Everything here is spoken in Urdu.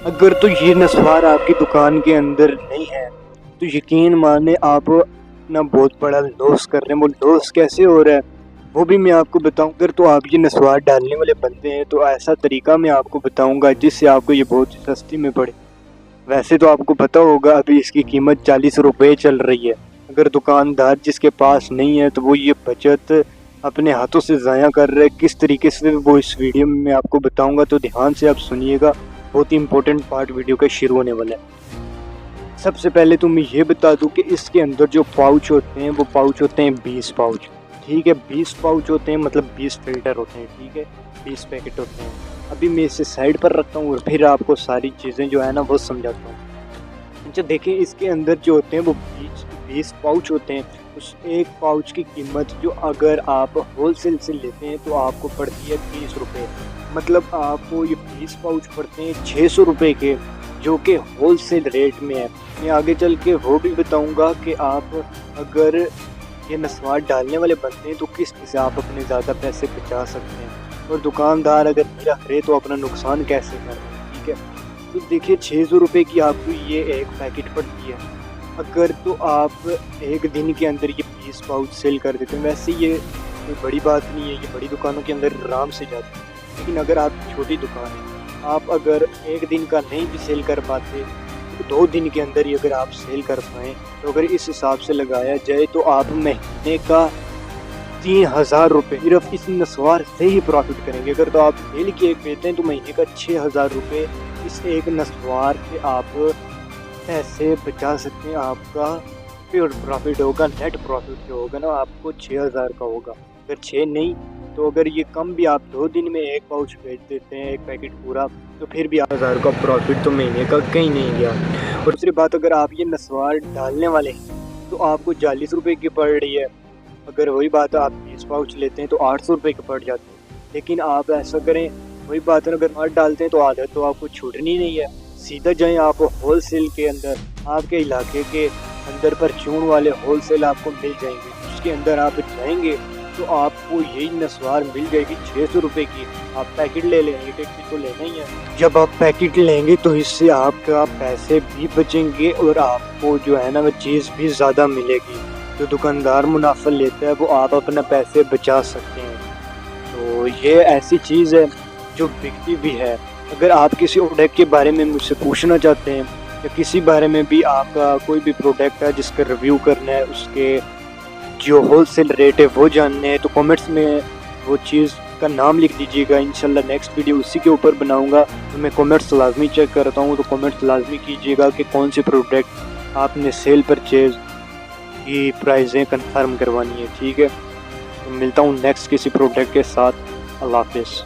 اگر تو یہ نسوار آپ کی دکان کے اندر نہیں ہے تو یقین مانے آپ اپنا بہت بڑا لوس کر رہے ہیں۔ وہ لوس کیسے ہو رہا ہے وہ بھی میں آپ کو بتاؤں۔ اگر تو آپ یہ نسوار ڈالنے والے بنتے ہیں تو ایسا طریقہ میں آپ کو بتاؤں گا جس سے آپ کو یہ بہت سستی میں پڑے۔ ویسے تو آپ کو پتہ ہوگا ابھی اس کی قیمت 40 روپے چل رہی ہے۔ اگر دکاندار جس کے پاس نہیں ہے تو وہ یہ بچت اپنے ہاتھوں سے ضائع کر رہے، کس طریقے سے وہ اس ویڈیو میں آپ کو بتاؤں گا، تو دھیان سے آپ سنیے گا، بہت ہی امپورٹنٹ پارٹ ویڈیو کا شروع ہونے والا ہے۔ سب سے پہلے تو میں یہ بتا دوں کہ اس کے اندر جو پاؤچ ہوتے ہیں وہ پاؤچ ہوتے ہیں 20 پاؤچ، ٹھیک ہے، 20 پاؤچ ہوتے ہیں، مطلب 20 فلٹر ہوتے ہیں، ٹھیک ہے، 20 پیکٹ ہوتے ہیں۔ ابھی میں اسے سائڈ پر رکھتا ہوں اور پھر آپ کو ساری چیزیں جو ہے نا وہ سمجھاتا ہوں۔ اچھا دیکھیں، اس کے اندر جو ہوتے ہیں وہ 20 پاؤچ ہوتے ہیں۔ اس ایک پاؤچ کی قیمت جو اگر آپ ہول سیل سے لیتے ہیں تو آپ کو پڑتی ہے 30 روپے، مطلب آپ کو یہ 20 پاؤچ پڑتے ہیں 600 روپے کے، جو کہ ہول سیل ریٹ میں ہے۔ میں آگے چل کے وہ بھی بتاؤں گا کہ آپ اگر یہ نسوار ڈالنے والے بنتے ہیں تو کس طرح سے آپ اپنے زیادہ پیسے بچا سکتے ہیں، اور دکاندار اگر نہیں رکھ رہے تو اپنا نقصان کیسے کر رہے ہیں، ٹھیک ہے۔ تو دیکھیے 600 روپے کی آپ کو یہ ایک پیکٹ پڑتی ہے۔ اگر تو آپ ایک دن کے اندر یہ 20 پاؤچ سیل کر دیتے ہیں، ویسے یہ کوئی بڑی بات نہیں ہے، یہ بڑی دکانوں کے اندر آرام سے جاتی ہے، لیکن اگر آپ چھوٹی دکان ہے، آپ اگر ایک دن کا نہیں بھی سیل کر پاتے تو 2 دن کے اندر ہی اگر آپ سیل کر پائیں تو اگر اس حساب سے لگایا جائے تو آپ مہینے کا 3000 روپے صرف اس نسوار سے ہی پروفٹ کریں گے۔ اگر تو آپ ڈیلی کی ایک بیچتے ہیں تو مہینے کا 6000 روپے اس ایک نسوار سے آپ پیسے بچا سکتے ہیں۔ آپ کا پیور پروفٹ ہوگا، نیٹ پروفٹ جو ہوگا نا آپ کو 6000 کا ہوگا۔ اگر 6 نہیں تو اگر یہ کم بھی آپ 2 دن میں ایک پاؤچ بیچ دیتے ہیں، ایک پیکٹ پورا، تو پھر بھی 1000 کا پروفٹ تو مہینے کا کہیں نہیں گیا۔ اور دوسری بات، اگر آپ یہ نسوار ڈالنے والے ہیں تو آپ کو 40 روپے کی پڑ رہی ہے۔ اگر وہی بات آپ 20 پاؤچ لیتے ہیں تو 800 روپے کی پڑ جاتی ہے۔ لیکن آپ ایسا کریں، وہی بات ہے، اگر آٹھ ڈالتے ہیں تو عادت تو آپ کو چھوٹنی نہیں ہے، سیدھا جائیں آپ ہول سیل کے اندر، آپ کے علاقے کے اندر پرچون والے ہول سیل آپ کو مل جائیں گے، اس کے اندر آپ جائیں گے تو آپ کو یہی نسوار مل جائے گی 600 روپے کی۔ آپ پیکٹ لے لیں، ایک تو لینا ہی ہے۔ جب آپ پیکٹ لیں گے تو اس سے آپ کا پیسے بھی بچیں گے اور آپ کو جو ہے نا وہ چیز بھی زیادہ ملے گی۔ جو دکاندار منافع لیتا ہے وہ آپ اپنا پیسے بچا سکتے ہیں۔ تو یہ ایسی چیز ہے جو بکتی بھی ہے۔ اگر آپ کسی پروڈکٹ کے بارے میں مجھ سے پوچھنا چاہتے ہیں یا کسی بارے میں بھی آپ کا کوئی بھی پروڈکٹ ہے جس کا ریویو کرنا ہے، اس کے جو ہول سیل ریٹ ہے وہ جاننے ہے، تو کامنٹس میں وہ چیز کا نام لکھ دیجیے گا، انشاءاللہ نیکسٹ ویڈیو اسی کے اوپر بناؤں گا۔ تو میں کامنٹس لازمی چیک کرتا ہوں، تو کامنٹس لازمی کیجیے گا کہ کون سی پروڈکٹ آپ نے سیل پرچیز کی پرائزیں کنفرم کروانی ہے، ٹھیک ہے۔ تو ملتا ہوں نیکسٹ کسی پروڈکٹ کے ساتھ۔ اللہ حافظ۔